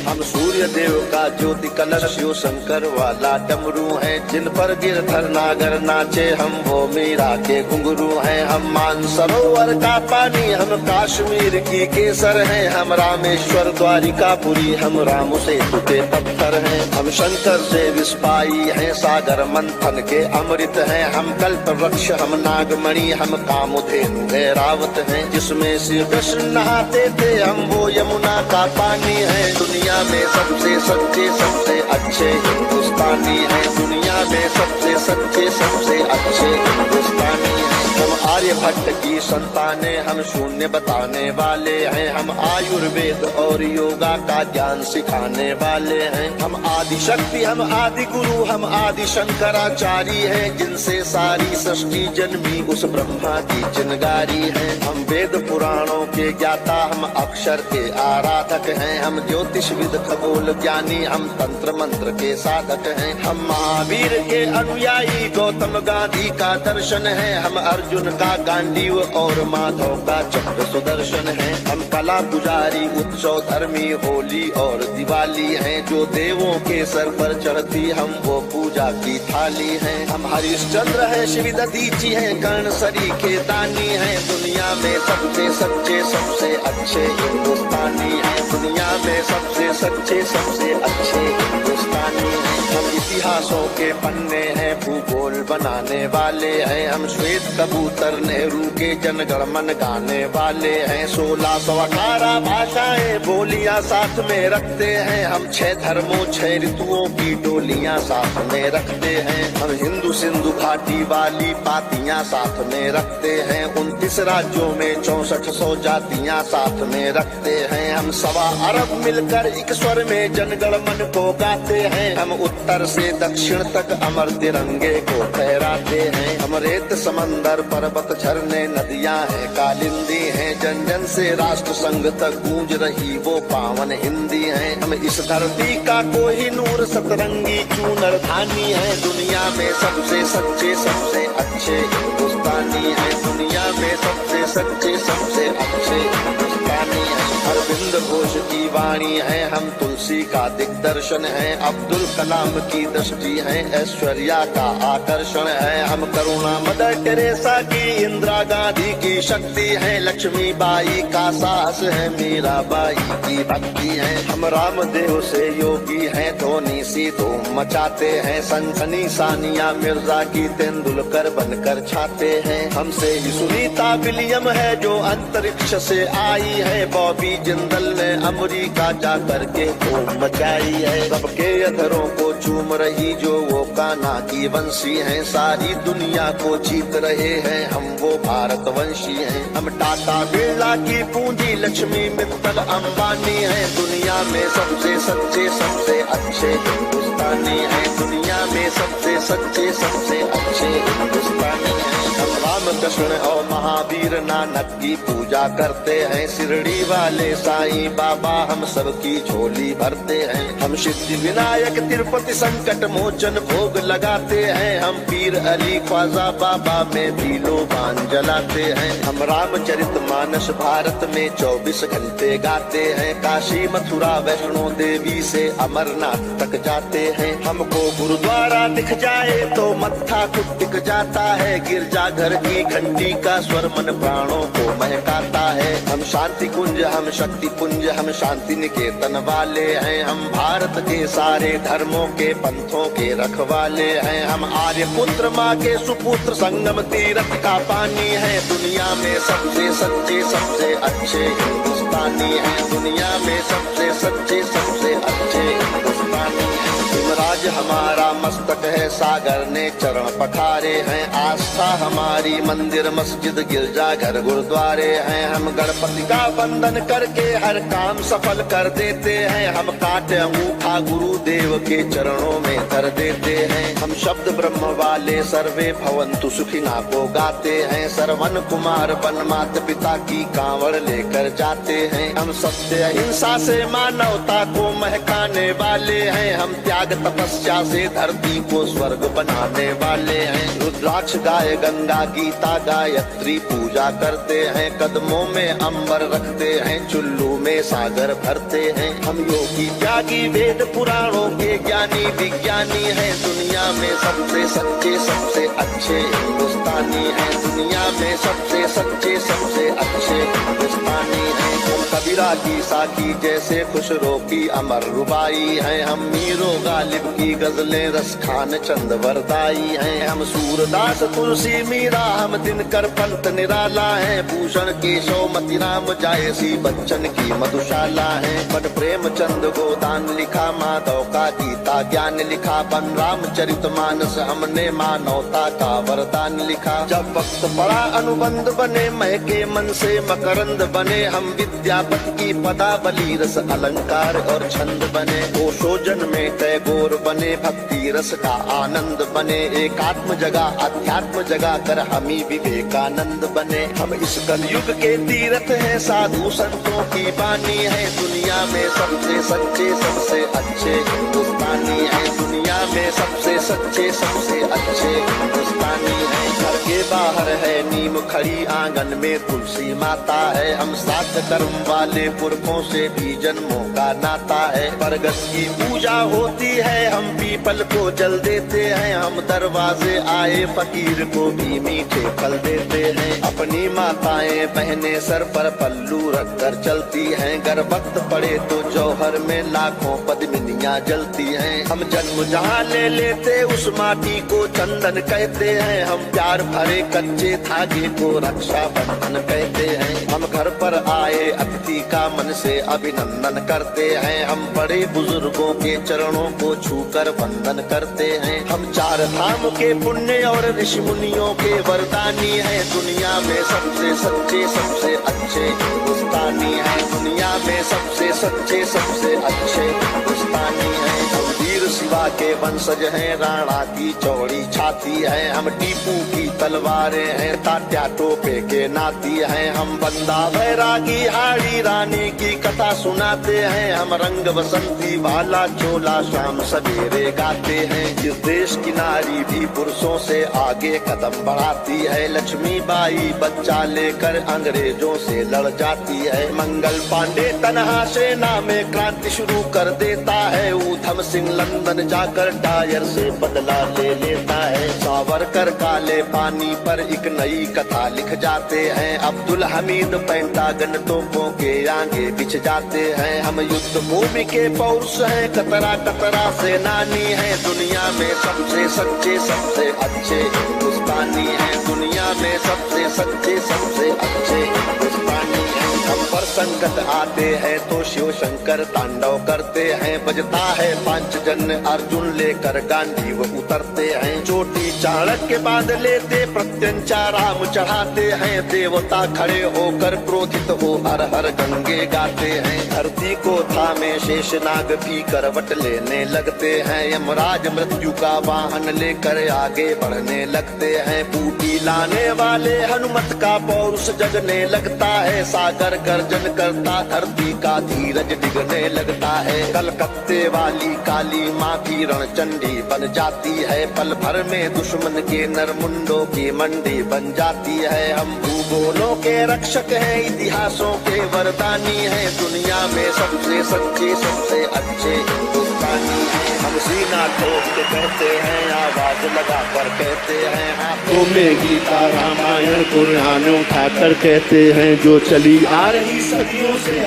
हम सूर्य देव का ज्योति कलश शिव शंकर वाला डमरू हैं। जिन पर गिरधर नागर नाचे हम वो मीरा के घुंघरू हैं। हम मानसरोवर का पानी हम कश्मीर की केसर हैं। हम रामेश्वर द्वारिकापुरी हम राम सेतु के पत्थर हैं। हम शंकर से विस्पाई हैं सागर मंथन के अमृत हैं। हम कल्प वृक्ष हम नागमणि हम कामधेनु ऐरावत हैं। जिसमें श्री कृष्ण नहाते थे हम वो यमुना का पानी है। दुनिया में सबसे सच्चे सबसे अच्छे हिंदुस्तानी हैं। दुनिया में सबसे सच्चे सबसे अच्छे हिंदुस्तानी हैं। हम आर्यभट्ट की संतानें हम शून्य बताने वाले हैं। हम आयुर्वेद और योगा का ज्ञान सिखाने वाले हैं। हम आदि शक्ति हम आदि गुरु हम आदि शंकराचार्य हैं। जिनसे सारी सृष्टि जन्मी उस ब्रह्मा की चिनगारी है। हम वेद पुराणों के ज्ञाता हम अक्षर के आराधक हैं। हम ज्योतिषविद खगोल ज्ञानी हम तंत्र मंत्र के साधक हैं। हम महावीर के अनुयायी गौतम गांधी का दर्शन है। हम अर्जुन का गांडीव और माधव का चक्र सुदर्शन है। हम कला पुजारी उत्सव धर्मी होली और दिवाली हैं। जो देवों के सर पर चढ़ती हम वो पूजा की थाली हैं। हम हरिश्चंद्र हैं शिव दधीची हैं कर्ण सरी के दानी हैं। दुनिया में सबसे सच्चे सबसे अच्छे हिंदुस्तानी हैं। दुनिया में सबसे सच्चे सबसे अच्छे हिंदुस्तानी हैं। हम इतिहासों के पन्ने हैं भूगोल बनाने वाले हैं। हम श्वेत कबूतर नेहरू के जनगण मन गाने वाले हैं। 1618 भाषाएं बोलियां साथ में रखते हैं। हम 6 धर्मों 6 ऋतुओं की डोलियां साथ में रखते हैं। हम हिंदू सिंधु घाटी वाली पातियां साथ में रखते हैं। 29 राज्यों में 6400 जातियां साथ में रखते हैं। हम 1.25 अरब मिलकर एक स्वर में जनगण मन को गाते हैं। हम उत्तर से दक्षिण तक अमर तिरंगे को फहराते हैं। हम रेत समंदर पर्वत झरने नदियां हैं कालिंदी हैं। जन जन से राष्ट्र संघ तक गूंज रही वो पावन हिंदी है। हम इस धरती का कोहिनूर सतरंगी चूनर धानी है। दुनिया में सबसे सच्चे सबसे अच्छे हिंदुस्तानी है। दुनिया में सबसे सच्चे सबसे अच्छे हिंदुस्तानी है। अरविंद घोष की वाणी है हम तुलसी का दिग्दर्शन है। अब्दुल कलाम की दृष्टि है ऐश्वर्या का आकर्षण है। हम करुणा मदर टेरेसा की इंदिरा गांधी की शक्ति है। लक्ष्मीबाई का साहस है मीराबाई की भक्ति है। हम रामदेव से योगी हैं धोनी सी धूम मचाते हैं। सनसनी सानिया मिर्जा की तेंदुलकर बनकर छाते हैं। हमसे ही सुनीता विलियम है जो अंतरिक्ष से आई है। बॉबी जिंदल ने अमेरिका जा करके धूम मचाई है। सबके अधरों को चूम रही जो वो कान्हा की वंशी है। सारी दुनिया को जीत रहे हैं हम वो भारतवंशी हैं। हम टाटा बिरला की पूंजी लक्ष्मी मित्तल अंबानी है। दुनिया में सबसे सच्चे सबसे अच्छे हिंदुस्तानी है। दुनिया में सबसे सच्चे सबसे अच्छे हिंदुस्तानी है। हम रामकृष्ण और महावीर नानक की पूजा करते हैं। शिरडी वाले साईं बाबा हम सबकी झोली भरते हैं। हम सिद्धि विनायक तिरुपति संकट मोचन भोग लगाते हैं। हम पीर अली ख्वाजा बाबा में भी लोबान जलाते हैं। हम रामचरित मानस भारत में 24 घंटे गाते हैं। काशी मथुरा वैष्णो देवी से अमरनाथ तक जाते हैं। हमको गुरुद्वारा दिख जाए तो मत्था खुद टिक जाता है। गिरजाघर की घंटी का स्वर मन प्राणों को महकाता है। हम शांति कुंज हम शक्ति पुंज हम शांति निकेतन वाले हैं। हम भारत के सारे धर्मों के पंथों के रखवाले हैं। हम आर्य पुत्र माँ के सुपुत्र संगम तीर्थ का पानी है। दुनिया में सबसे सच्चे सबसे अच्छे हिंदुस्तानी है। दुनिया में सबसे सच्चे सबसे अच्छे हिंदुस्तानी है। हिमराज हमारा मस्तक है सागर ने चरण पखारे हैं। आस्था हमारी मंदिर मस्जिद गिरजा घर गुरुद्वारे हैं। हम गणपति का वंदन करके हर काम सफल कर देते हैं। हम काटे अंगूठा गुरुदेव के चरणों में धर देते हैं। हम शब्द ब्रह्म वाले सर्वे भवंतु सुखिना को गाते हैं। सरवन कुमार वन माता पिता की कांवड़ लेकर जाते हैं। हम सत्य अहिंसा से मानवता को महकाने वाले हैं। हम त्याग तपस्या से धरती धरती को स्वर्ग बनाने वाले हैं। रुद्राक्ष गाय गंगा गीता गायत्री पूजा करते हैं, कदमों में अंबर रखते हैं, चुल्लू में सागर भरते हैं। हम योगी त्यागी वेद पुराणों के ज्ञानी विज्ञानी हैं, दुनिया में सबसे सच्चे सबसे अच्छे हिंदुस्तानी हैं, दुनिया में सबसे सच्चे सबसे अच्छे हिंदुस्तानी हैं। हम कबीरा की साखी जैसे खुशरो की अमर रुबाई हैं, हम मीरो गालिब की गजलें रस खान चंद वरदाई हैं। हम सूरदास तुलसी मीरा हम दिनकर पंत निराला है, भूषण केशव मतिराम जायसी बच्चन की मधुशाला है। बन प्रेमचंद गोदान लिखा, माधव का गीता ज्ञान लिखा, बन रामचरितमानस हमने मानवता का वरदान लिखा। जब वक्त पड़ा अनुबंध बने, महके मन से मकरंद बने, हम विद्यापति की पदावली रस अलंकार और छंद बने। ओशोजन में टैगोर बने, भक्ति रस का आनंद बने, एकात्म जगह अध्यात्म जगह कर हमी विवेकानंद बने। हम इस कलयुग के तीर्थ हैं, साधु संतों की बानी है, दुनिया में सबसे सच्चे सबसे अच्छे हिंदुस्तानी है, दुनिया में सबसे सच्चे सबसे अच्छे हिंदुस्तानी है। घर के बाहर है नीम खड़ी, आंगन में तुलसी माता है, हम सात कर्म वाले पुरखों से भी जन्मों का नाता है। बरगद की पूजा होती है, हम पीपल को जल देते हैं, हम दरवाजे आए फकीर को भी मीठे फल देते हैं। अपनी माताएं बहनें सर पर पल्लू रख कर चलती हैं, गर वक्त पड़े तो जौहर में लाखों पद्मिनियां जलती हैं। हम जन्म जहाँ ले लेते उस माटी को चंदन कहते हैं, हम प्यार भरे कच्चे धागे को रक्षा बंधन कहते हैं। हम घर पर आए अतिथि का मन से अभिनंदन करते हैं, हम बड़े बुजुर्गों के चरणों को छूकर वंदन करते हैं। हम चार धाम के पुण्य और ऋषि मुनियों के वरदानी हैं, दुनिया में सबसे सच्चे सबसे अच्छे हिंदुस्तानी हैं, दुनिया में सबसे सच्चे सबसे अच्छे हिंदुस्तानी हैं। हम वीर शिवा के वंशज हैं, राणा की चौड़ी छाती है, हम टीपू की तलवारें हैं, तात्या टोपे के नाती हैं। हम बंदा बैरागी हाड़ी रानी की कथा सुनाते हैं, हम रंग बसंती वाला चोला शाम सवेरे गाते हैं। इस देश की नारी भी पुरुषों से आगे कदम बढ़ाती है, लक्ष्मी बाई बच्चा लेकर अंग्रेजों से लड़ जाती है। मंगल पांडे तनहा सेना में क्रांति शुरू कर देता है, ऊधम सिंह लंदन जाकर टायर से बदला ले लेता है। सावरकर काले पानी पर एक नई कथा लिख जाते हैं, अब्दुल हमीद पेंटागन तोपों के आगे बिछ जाते हैं। हम युद्ध भूमि के पौरुष हैं, कतरा कतरा से नानी है, दुनिया में सबसे सच्चे सबसे अच्छे हिंदुस्तानी है, दुनिया में सबसे सच्चे सबसे अच्छे हिंदुस्तानी है। हम पर संकट आते हैं तो शिव शंकर तांडव करते हैं, बजता है पांचजन्य अर्जुन लेकर गांधी वो उतरते हैं। चोटी चाणक्य बांध लेते प्रत्यंचा राम चढ़ाते हैं, देवता खड़े होकर क्रोधित हो हर हर गंगे गाते हैं। धरती को थामे शेषनाग भी करवट लेने लगते हैं, यमराज मृत्यु का वाहन लेकर आगे बढ़ने लगते हैं। बूटी लाने वाले हनुमत का पौरुष जगने लगता है, सागर गर्जन करता धरती का धीरज डिगने लगता है। कलकत्ते वाली काली माँ भी रणचंडी बन जाती है, पल भर में दुश्मन के नरमुंडों की मंडी बन जाती है। हम भूगोलों के रक्षक हैं, इतिहासों के वरदानी हैं, दुनिया में सबसे सच्चे सबसे अच्छे हिंदुस्तानी हैं। हम सीना ठोक के कहते हैं, आवाज लगा कर कहते हैं, हाथों में गीता रामायण कुरान उठाकर कहते हैं, जो चली आ रही सदियों से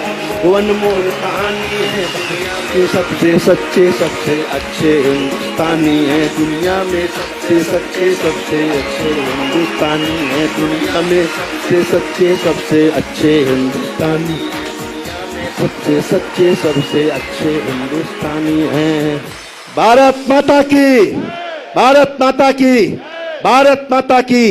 वो अनमोल कहानी है, दुनिया के सबसे सच्चे सबसे अच्छे हिंदुस्तानी है, दुनिया में सबसे सच्चे सबसे अच्छे हिंदुस्तानी है, दुनिया में सबसे सच्चे सबसे अच्छे हिंदुस्तानी, सबसे सच्चे सबसे अच्छे हिंदुस्तानी हैं। भारत माता की, भारत माता की, भारत माता की।